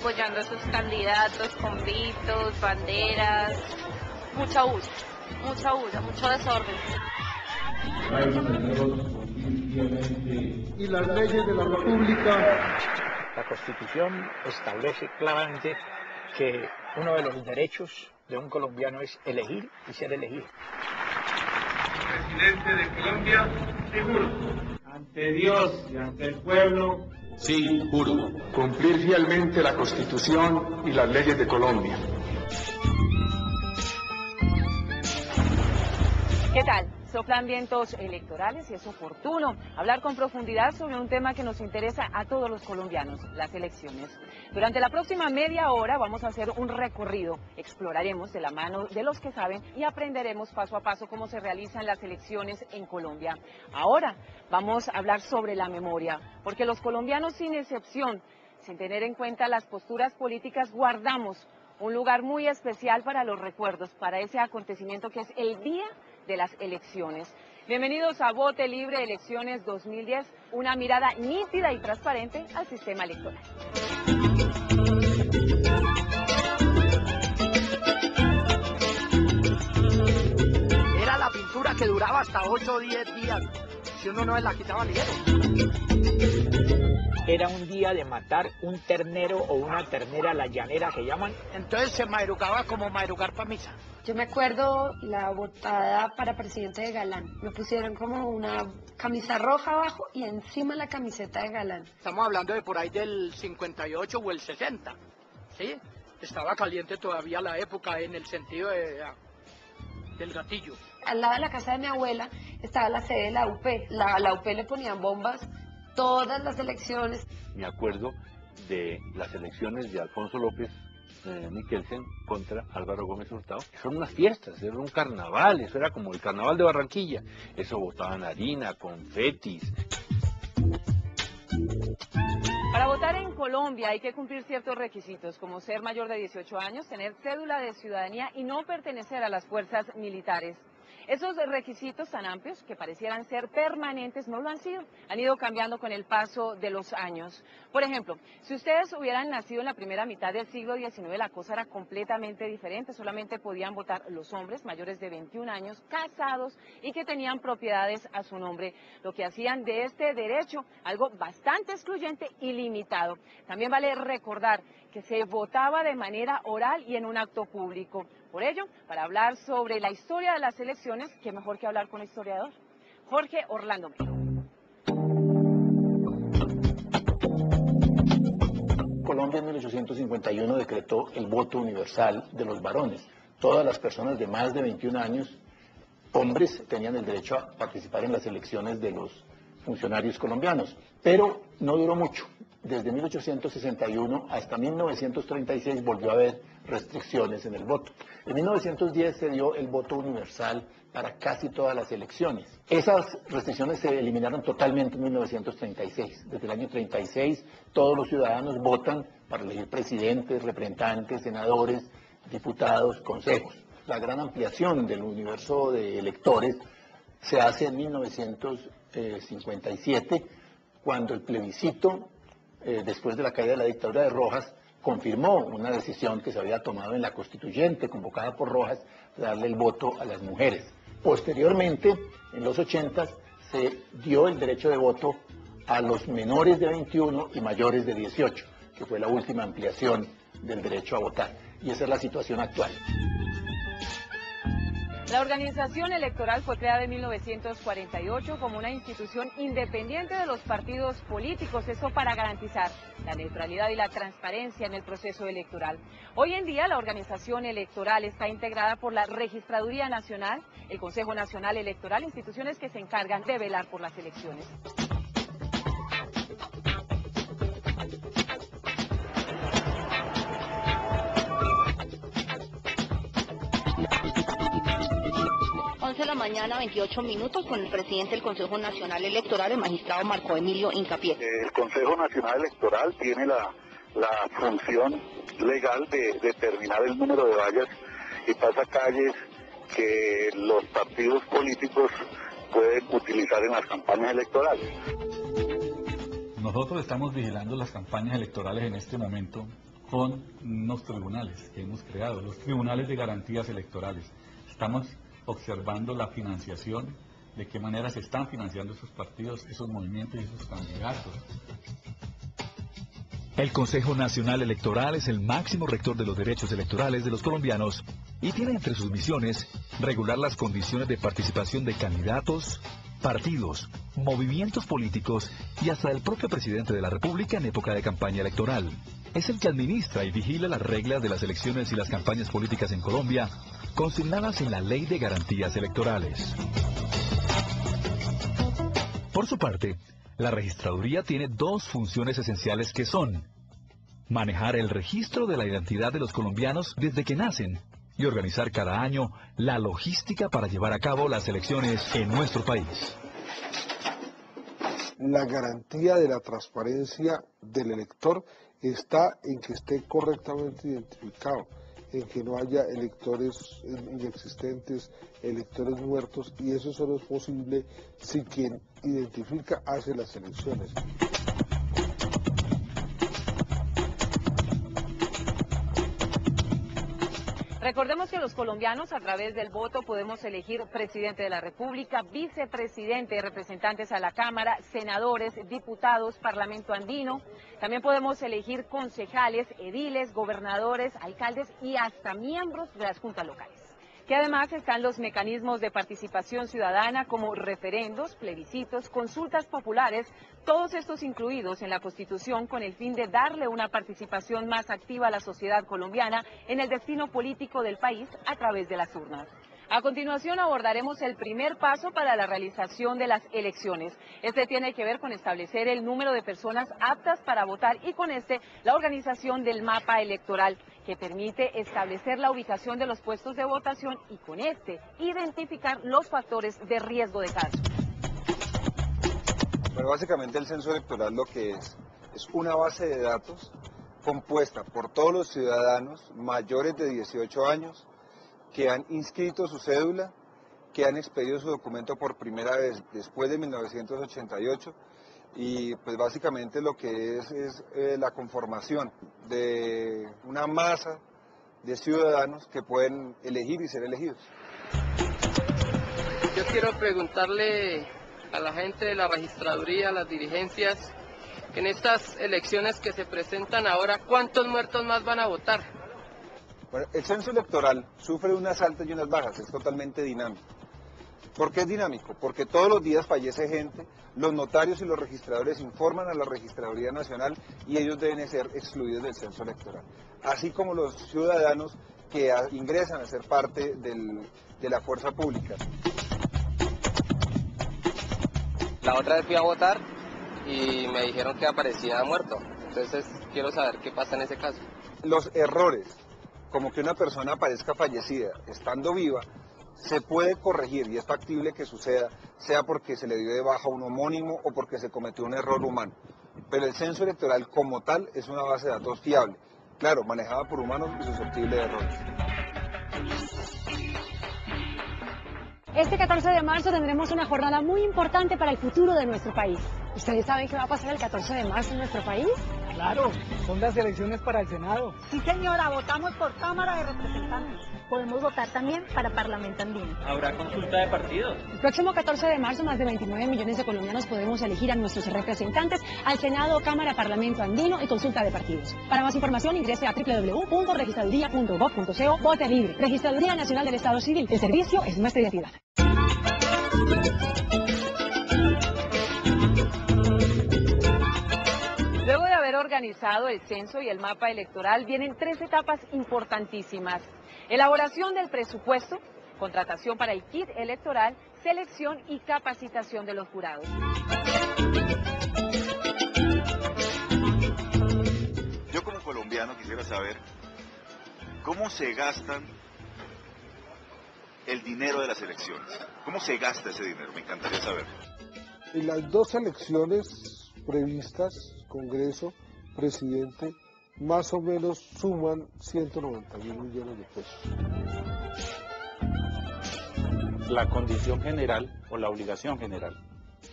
apoyando a sus candidatos con gritos, banderas. Mucha bulla, mucho desorden. Y las leyes de la República. La Constitución establece claramente que uno de los derechos de un colombiano es elegir y ser elegido. Presidente de Colombia, sí juro. Ante Dios y ante el pueblo. Sí, juro. Cumplir fielmente la Constitución y las leyes de Colombia. ¿Qué tal? Soplan vientos electorales y es oportuno hablar con profundidad sobre un tema que nos interesa a todos los colombianos, las elecciones. Durante la próxima media hora vamos a hacer un recorrido, exploraremos de la mano de los que saben y aprenderemos paso a paso cómo se realizan las elecciones en Colombia. Ahora vamos a hablar sobre la memoria, porque los colombianos sin excepción, sin tener en cuenta las posturas políticas, guardamos un lugar muy especial para los recuerdos, para ese acontecimiento que es el día de las elecciones. Bienvenidos a Vote Libre Elecciones 2010, una mirada nítida y transparente al sistema electoral. Era la pintura que duraba hasta 8 o 10 días, si uno no la quitaba ligero. Era un día de matar un ternero o una ternera, la llanera que llaman. Entonces se madrugaba como madrugar para misa. Yo me acuerdo la votada para presidente de Galán. Me pusieron como una camisa roja abajo y encima la camiseta de Galán. Estamos hablando de por ahí del 58 o el 60, ¿sí? Estaba caliente todavía la época en el sentido del gatillo. Al lado de la casa de mi abuela estaba la sede de la UP. La UP le ponían bombas todas las elecciones. Me acuerdo de las elecciones de Alfonso López Michelsen contra Álvaro Gómez Hurtado. Son unas fiestas, era un carnaval, eso era como el carnaval de Barranquilla. Eso botaban harina, confetis. Para votar en Colombia hay que cumplir ciertos requisitos, como ser mayor de 18 años, tener cédula de ciudadanía y no pertenecer a las fuerzas militares. Esos requisitos tan amplios que parecieran ser permanentes no lo han sido, han ido cambiando con el paso de los años. Por ejemplo, si ustedes hubieran nacido en la primera mitad del siglo XIX, la cosa era completamente diferente, solamente podían votar los hombres mayores de 21 años, casados y que tenían propiedades a su nombre, lo que hacían de este derecho algo bastante excluyente y limitado. También vale recordar que se votaba de manera oral y en un acto público. Por ello, para hablar sobre la historia de las elecciones, qué mejor que hablar con un historiador, Jorge Orlando Melo. Colombia en 1851 decretó el voto universal de los varones. Todas las personas de más de 21 años, hombres, tenían el derecho a participar en las elecciones de los funcionarios colombianos, pero no duró mucho. Desde 1861 hasta 1936 volvió a haber restricciones en el voto. En 1910 se dio el voto universal para casi todas las elecciones. Esas restricciones se eliminaron totalmente en 1936. Desde el año 36 todos los ciudadanos votan para elegir presidentes, representantes, senadores, diputados, consejos. La gran ampliación del universo de electores se hace en 1957, cuando el plebiscito, después de la caída de la dictadura de Rojas, confirmó una decisión que se había tomado en la constituyente, convocada por Rojas, de darle el voto a las mujeres. Posteriormente, en los 80, se dio el derecho de voto a los menores de 21 y mayores de 18, que fue la última ampliación del derecho a votar. Y esa es la situación actual. La organización electoral fue creada en 1948 como una institución independiente de los partidos políticos, eso para garantizar la neutralidad y la transparencia en el proceso electoral. Hoy en día la organización electoral está integrada por la Registraduría Nacional, el Consejo Nacional Electoral, instituciones que se encargan de velar por las elecciones. De la mañana, 28 minutos, con el presidente del Consejo Nacional Electoral, el magistrado Marco Emilio Incapié. El Consejo Nacional Electoral tiene la función legal de determinar el número de vallas y pasacalles que los partidos políticos pueden utilizar en las campañas electorales. Nosotros estamos vigilando las campañas electorales en este momento con unos tribunales que hemos creado, los tribunales de garantías electorales. Estamos observando la financiación, de qué manera se están financiando esos partidos, esos movimientos y esos candidatos. El Consejo Nacional Electoral es el máximo rector de los derechos electorales de los colombianos y tiene entre sus misiones regular las condiciones de participación de candidatos, partidos, movimientos políticos y hasta el propio presidente de la República en época de campaña electoral. Es el que administra y vigila las reglas de las elecciones y las campañas políticas en Colombia, consignadas en la Ley de Garantías Electorales. Por su parte, la registraduría tiene dos funciones esenciales que son manejar el registro de la identidad de los colombianos desde que nacen y organizar cada año la logística para llevar a cabo las elecciones en nuestro país. La garantía de la transparencia del elector está en que esté correctamente identificado, en que no haya electores inexistentes, electores muertos, y eso solo es posible si quien identifica hace las elecciones. Recordemos que los colombianos a través del voto podemos elegir presidente de la República, vicepresidente, representantes a la Cámara, senadores, diputados, Parlamento andino. También podemos elegir concejales, ediles, gobernadores, alcaldes y hasta miembros de las juntas locales. Que además están los mecanismos de participación ciudadana como referendos, plebiscitos, consultas populares, todos estos incluidos en la Constitución con el fin de darle una participación más activa a la sociedad colombiana en el destino político del país a través de las urnas. A continuación abordaremos el primer paso para la realización de las elecciones. Este tiene que ver con establecer el número de personas aptas para votar y con este la organización del mapa electoral que permite establecer la ubicación de los puestos de votación y con este identificar los factores de riesgo de cada zona. Bueno, básicamente el censo electoral lo que es una base de datos compuesta por todos los ciudadanos mayores de 18 años que han inscrito su cédula, que han expedido su documento por primera vez después de 1988 y pues básicamente lo que es la conformación de una masa de ciudadanos que pueden elegir y ser elegidos. Yo quiero preguntarle a la gente de la registraduría, a las dirigencias, que en estas elecciones que se presentan ahora, ¿cuántos muertos más van a votar? Bueno, el censo electoral sufre unas altas y unas bajas, es totalmente dinámico. ¿Por qué es dinámico? Porque todos los días fallece gente, los notarios y los registradores informan a la Registraduría Nacional y ellos deben ser excluidos del censo electoral. Así como los ciudadanos que ingresan a ser parte de la fuerza pública. La otra vez fui a votar y me dijeron que aparecía muerto, entonces quiero saber qué pasa en ese caso. Los errores, como que una persona aparezca fallecida estando viva, se puede corregir y es factible que suceda, sea porque se le dio de baja un homónimo o porque se cometió un error humano. Pero el censo electoral como tal es una base de datos fiable, claro, manejada por humanos y susceptible de errores. Este 14 de marzo tendremos una jornada muy importante para el futuro de nuestro país. ¿Ustedes saben qué va a pasar el 14 de marzo en nuestro país? Claro, son las elecciones para el Senado. Sí, señora, votamos por Cámara de Representantes. Podemos votar también para Parlamento andino. ¿Habrá consulta de partidos? El próximo 14 de marzo, más de 29 millones de colombianos podemos elegir a nuestros representantes al Senado, Cámara, Parlamento andino y consulta de partidos. Para más información, ingrese a www.registraduría.gov.co. Vote libre. Registraduría Nacional del Estado Civil. El servicio es nuestra identidad. Luego de haber organizado el censo y el mapa electoral, vienen 3 etapas importantísimas. Elaboración del presupuesto, contratación para el kit electoral, selección y capacitación de los jurados. Yo como colombiano quisiera saber cómo se gastan el dinero de las elecciones. ¿Cómo se gasta ese dinero? Me encantaría saber. En las 2 elecciones previstas, Congreso, Presidente, más o menos suman 191 millones de pesos. La condición general o la obligación general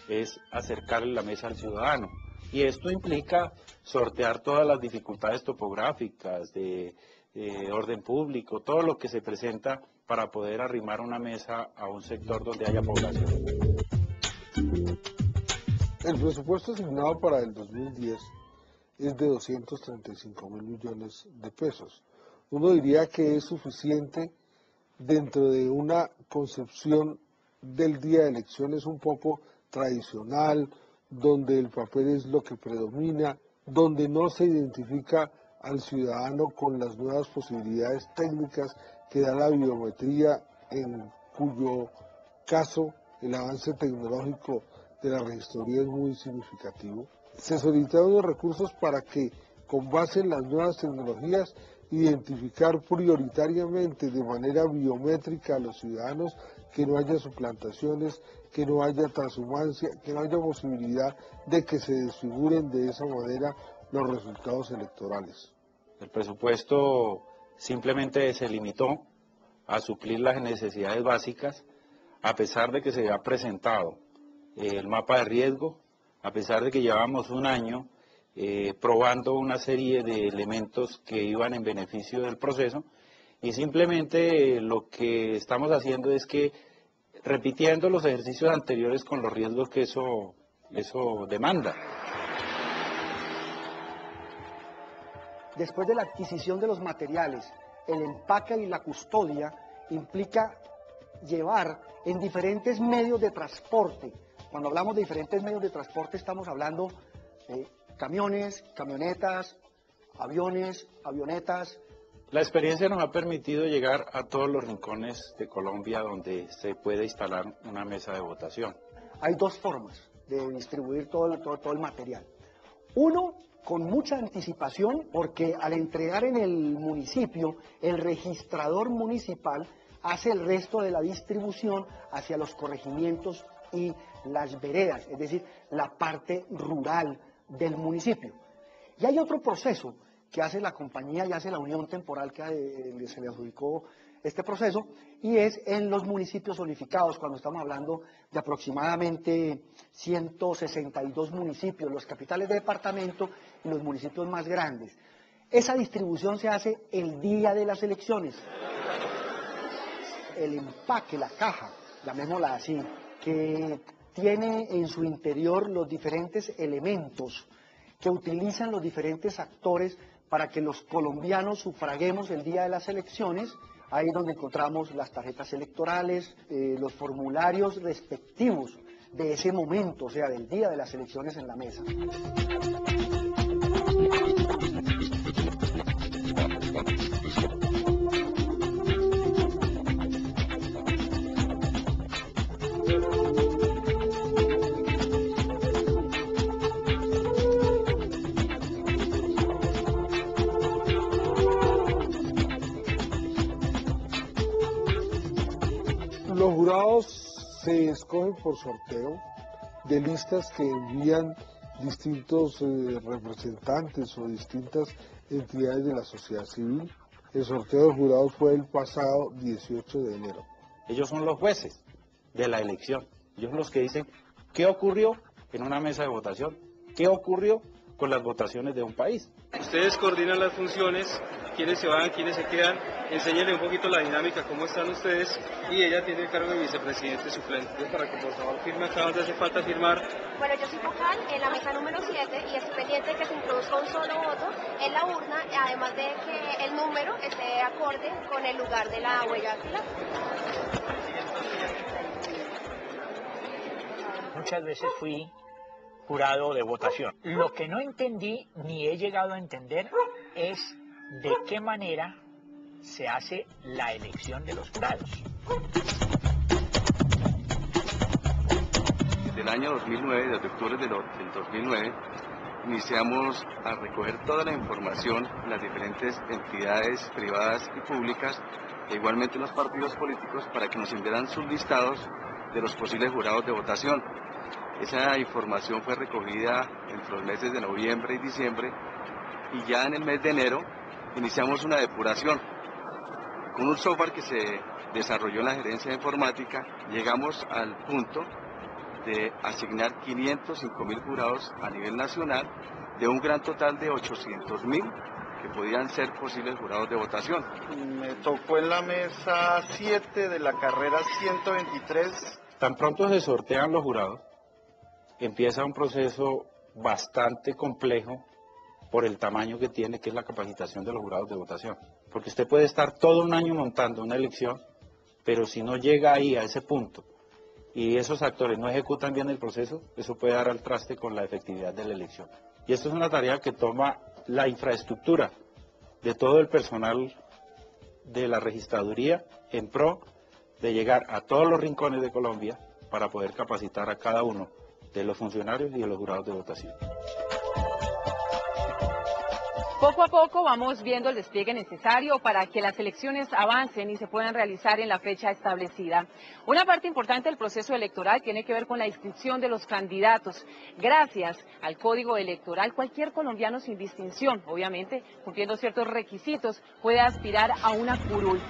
es acercarle la mesa al ciudadano, Y esto implica sortear todas las dificultades topográficas, de orden público, todo lo que se presenta para poder arrimar una mesa a un sector donde haya población. El presupuesto asignado para el 2010 es de 235.000 millones de pesos. Uno diría que es suficiente dentro de una concepción del día de elecciones un poco tradicional, donde el papel es lo que predomina, donde no se identifica al ciudadano con las nuevas posibilidades técnicas que da la biometría, en cuyo caso el avance tecnológico de la registraduría es muy significativo. Se solicitaron los recursos para que, con base en las nuevas tecnologías, identificar prioritariamente de manera biométrica a los ciudadanos, que no haya suplantaciones, que no haya transhumancia, que no haya posibilidad de que se desfiguren de esa manera los resultados electorales. El presupuesto simplemente se limitó a suplir las necesidades básicas, a pesar de que se había presentado el mapa de riesgo, a pesar de que llevamos un año probando una serie de elementos que iban en beneficio del proceso, y simplemente lo que estamos haciendo es que repitiendo los ejercicios anteriores con los riesgos que eso demanda. Después de la adquisición de los materiales, el empaque y la custodia implica llevar en diferentes medios de transporte. Cuando hablamos de diferentes medios de transporte estamos hablando de camiones, camionetas, aviones, avionetas. La experiencia nos ha permitido llegar a todos los rincones de Colombia donde se puede instalar una mesa de votación. Hay dos formas de distribuir todo el material. Uno, con mucha anticipación, porque al entregar en el municipio, el registrador municipal hace el resto de la distribución hacia los corregimientos y las veredas, es decir, la parte rural del municipio. Y hay otro proceso que hace la compañía y hace la unión temporal que se le adjudicó este proceso, y es en los municipios zonificados, cuando estamos hablando de aproximadamente 162 municipios, los capitales de departamento y los municipios más grandes. Esa distribución se hace el día de las elecciones. El empaque, la caja, llamémosla así, que tiene en su interior los diferentes elementos que utilizan los diferentes actores para que los colombianos sufraguemos el día de las elecciones. Ahí es donde encontramos las tarjetas electorales, los formularios respectivos de ese momento, o sea, del día de las elecciones en la mesa. Los jurados se escogen por sorteo de listas que envían distintos representantes o distintas entidades de la sociedad civil. El sorteo de jurados fue el pasado 18 de enero. Ellos son los jueces de la elección. Ellos son los que dicen qué ocurrió en una mesa de votación, qué ocurrió con las votaciones de un país. Ustedes coordinan las funciones, quiénes se van, quiénes se quedan, enséñenle un poquito la dinámica, cómo están ustedes, y ella tiene el cargo de vicepresidente suplente. Para que por favor firme acá donde hace falta firmar. Bueno, yo soy vocal en la mesa número 7 y estoy pendiente de que se introduzca un solo voto en la urna, además de que el número esté acorde con el lugar de la huella dactilar. Muchas veces fui jurado de votación. Lo que no entendí ni he llegado a entender es de qué manera se hace la elección de los jurados. Desde el año 2009, desde octubre del 2009, iniciamos a recoger toda la información en las diferentes entidades privadas y públicas, e igualmente los partidos políticos, para que nos enviaran sus listados de los posibles jurados de votación. Esa información fue recogida entre los meses de noviembre y diciembre, y ya en el mes de enero iniciamos una depuración. Con un software que se desarrolló en la gerencia de informática, llegamos al punto de asignar 505.000 jurados a nivel nacional, de un gran total de 800.000 que podían ser posibles jurados de votación. Me tocó en la mesa 7 de la carrera 123. Tan pronto se sortean los jurados, empieza un proceso bastante complejo por el tamaño que tiene, que es la capacitación de los jurados de votación. Porque usted puede estar todo un año montando una elección, pero si no llega ahí a ese punto y esos actores no ejecutan bien el proceso, eso puede dar al traste con la efectividad de la elección. Y esto es una tarea que toma la infraestructura de todo el personal de la registraduría en pro de llegar a todos los rincones de Colombia para poder capacitar a cada uno de los funcionarios y de los jurados de votación. Poco a poco vamos viendo el despliegue necesario para que las elecciones avancen y se puedan realizar en la fecha establecida. Una parte importante del proceso electoral tiene que ver con la inscripción de los candidatos. Gracias al Código Electoral, cualquier colombiano sin distinción, obviamente cumpliendo ciertos requisitos, puede aspirar a una curul.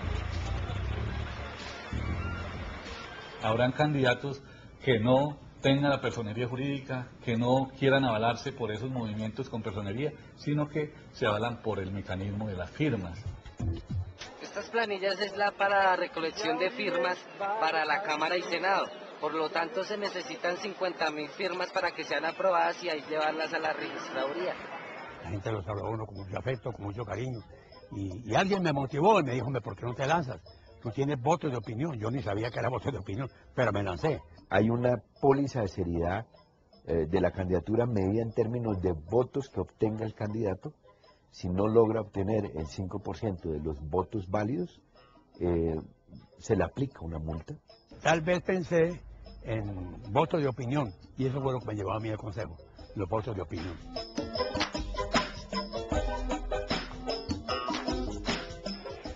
Habrán candidatos que no tengan la personería jurídica, que no quieran avalarse por esos movimientos con personería, sino que se avalan por el mecanismo de las firmas. Estas planillas es para recolección de firmas para la Cámara y Senado, por lo tanto se necesitan 50.000 firmas para que sean aprobadas y ahí llevarlas a la registraduría. La gente los habla a uno con mucho afecto, con mucho cariño, y alguien me motivó y me dijo, ¿por qué no te lanzas? Tú tienes votos de opinión. Yo ni sabía que era votos de opinión, pero me lancé. Hay una póliza de seriedad de la candidatura medida en términos de votos que obtenga el candidato. Si no logra obtener el 5% de los votos válidos, se le aplica una multa. Tal vez pensé en votos de opinión, y eso fue lo que me llevó a mí al consejo, los votos de opinión.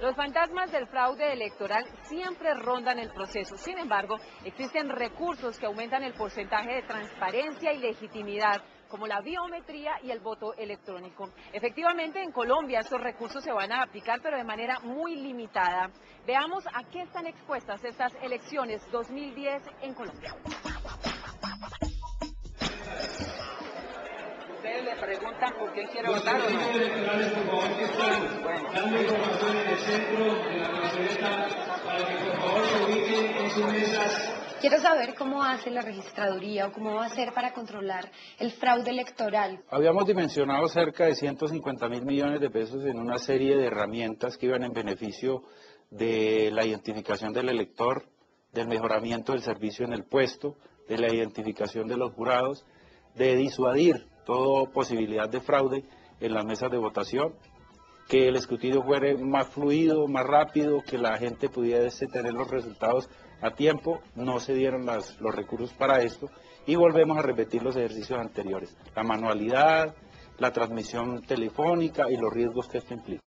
Los fantasmas del fraude electoral siempre rondan el proceso. Sin embargo, existen recursos que aumentan el porcentaje de transparencia y legitimidad, como la biometría y el voto electrónico. Efectivamente, en Colombia estos recursos se van a aplicar, pero de manera muy limitada. Veamos a qué están expuestas estas elecciones 2010 en Colombia. Ustedes le preguntan por qué quiere votar o no. Electorales, por favor, que están dando información en el centro de la plazoleta para que por favor se ubiquen en sus mesas. Quiero saber cómo hace la registraduría o cómo va a hacer para controlar el fraude electoral. Habíamos dimensionado cerca de 150.000 millones de pesos en una serie de herramientas que iban en beneficio de la identificación del elector, del mejoramiento del servicio en el puesto, de la identificación de los jurados, de disuadir toda posibilidad de fraude en las mesas de votación, que el escrutinio fuera más fluido, más rápido, que la gente pudiese tener los resultados a tiempo. No se dieron los recursos para esto y volvemos a repetir los ejercicios anteriores, la manualidad, la transmisión telefónica y los riesgos que esto implica.